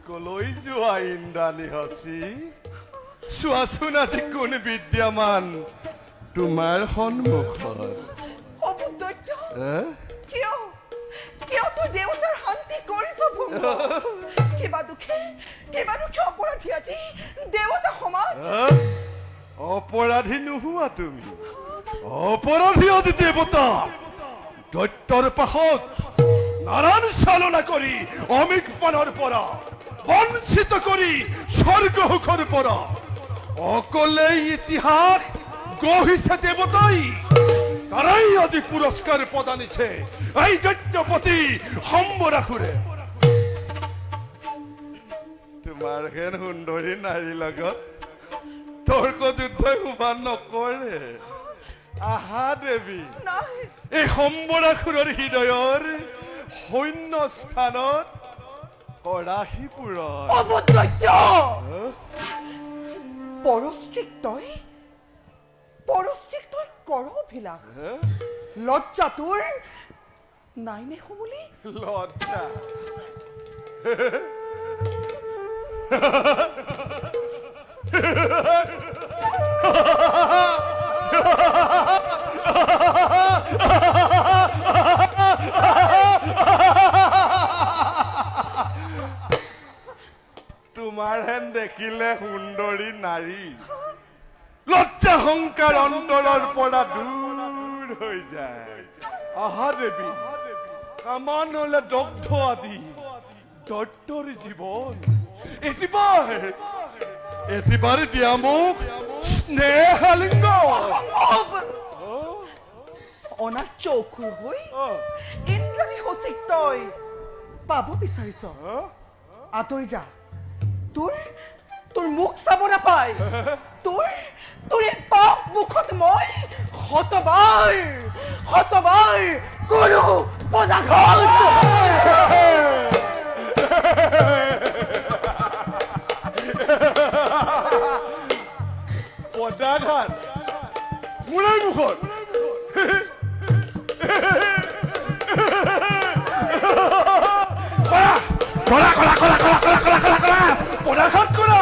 কলৈ যোৱা ইন্দ্ৰাণী হচি চোৱাচোন আজি কোন বিদ্যমান তোমাৰ সন্মুখত কিয় তুই দেউতাৰ শান্তি কৰিছ ভংগ কিবা দুখে অপৰাধী আজি দেউতা সমাজ অপৰাধী নোহোৱা তুমি অপৰাধী আজি দেৱতা দৈত্যৰ পাশত নাৰায়ণ চালনা কৰি অমিক পানৰ পৰা বঞ্চিত কৰি স্বৰ্গ সুখৰ পৰা অকলে ইতিহাস গঢ়িছে দেৱতাই তাৰাই আজি পুৰস্কাৰ প্ৰদানিছে এই দৈত্যপতি সম্বৰাসুৰে তোমাৰ হেন সুন্দৰী নাৰীৰ লগত তৰ্ক যুদ্ধ শোভা নকৰে আহা দেৱী এই সম্বৰাসুৰৰ হৃদয়ৰ শূন্য স্থানত কৰাহী পূৰণ পৰস্ত্ৰীক তই কৰ অভিলাষ লজ্জা তোৰ নাই নে সমুলি লজ্জা তোমাৰ হেন দেখিলে সুন্দৰী নাৰী লজ্জা সংকাৰ অন্তৰৰ পৰা দূৰ হৈ যায় আহা দেৱী কামান হলে দগ্ধ আদি দৈত্যৰ জীৱন এতিবাৰ দিয়া মোক স্নেহালিংগ অনাৰ চৌখুৰ হৈ ইন্দ্ৰাণী হচিক তই পাব বিচাৰিছ আঁতৰি যা তোৰ মুখ চাব নাপায় তোৰ এই পাপ মুখত মই শতবাৰ কৰো পদাঘাত পদাঘাত মোৰে মুখত পদাঘাত কৰা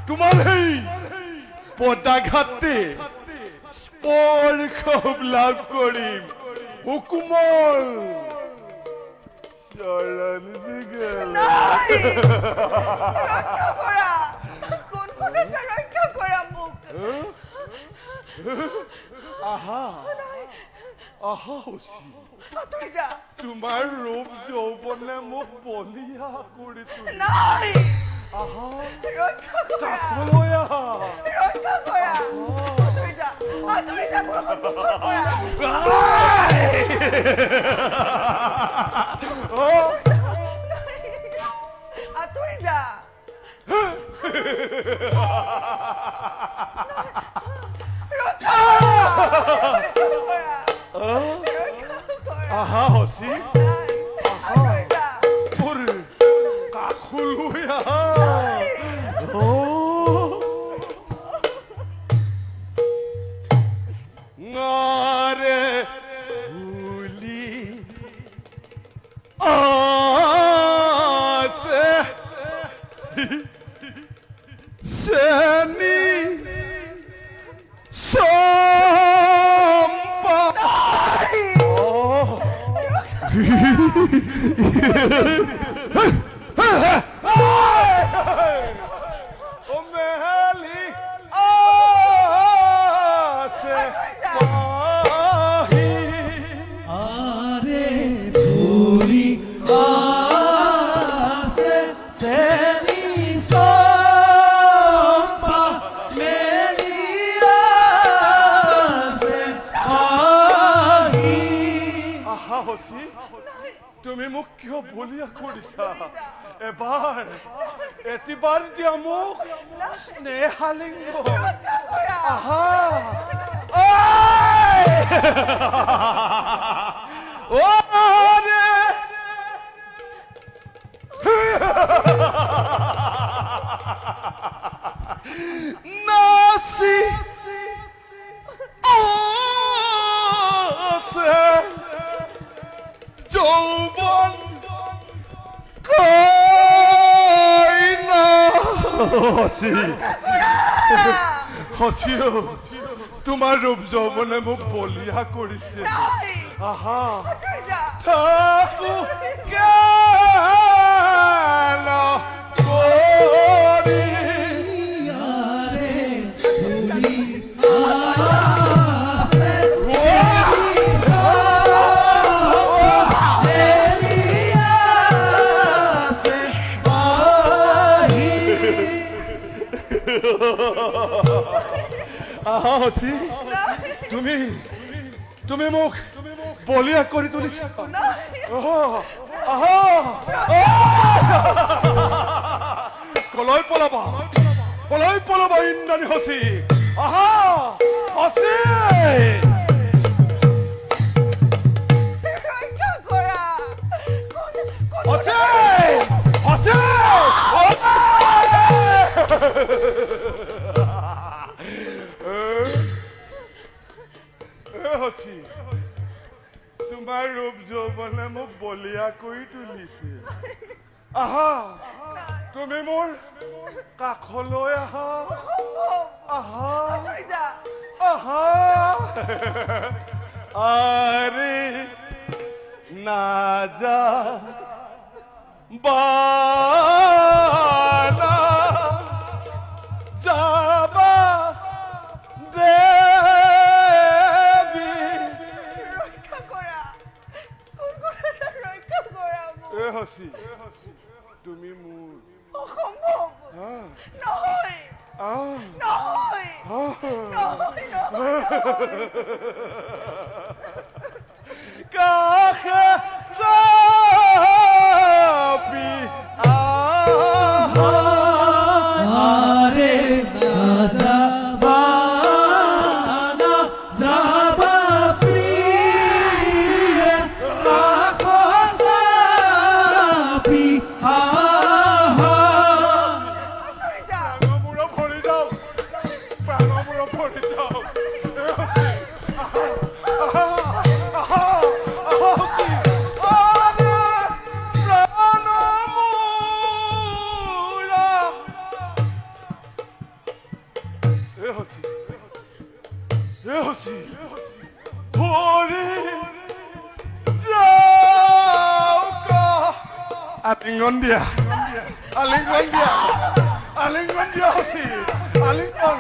তোমাৰ সেই পদাঘাতে স্পৰ্শ লাভ কৰিম হুকুমল চৰণ ৰক্ষা কৰা মোক আহা হচি আঁতৰি যা তোমাৰ ৰূপ যৌৱনে মোক বলিয়া কৰি নাই আহা ৰক্ষা কৰা আঁতৰি যা মোৰ সন্মুখৰ পৰা আঁতৰি যা আহা হচি তোৰ কাষলৈ আহা নাৰে ভুলি আছে চেনি তুমি মোক কিয় বলিয়া কৰিছা এতিবাৰ দিয়া মোক স্নেহালিংগ আহা নাচি যৌবন হচি হচি তোমাৰ ৰূপ যৌৱনে মোক বলিয়া কৰিছে আহা থাকো কেন কৰি আহা হচি তুমি মোক বলিয়া কৰি তুলিছা কলৈ পলাবা ইন্দ্ৰাণী হচি আহা হচি তোমাৰ ৰূপ যৌৱনে মোক বলিয়া কৰি তুলিছে আহা তুমি মোৰ কাষলৈ আহা আহা আহা আৰে নাজা বানা যাবা হচি তুমি মোৰ কাষে চাপি আৰে যাবানা যাবা প্ৰিয়ে ৰাখো সাপি প্ৰাণমূড় ভৰি যাও আলিঙ্গন দিয়া হচি আলিঙ্গন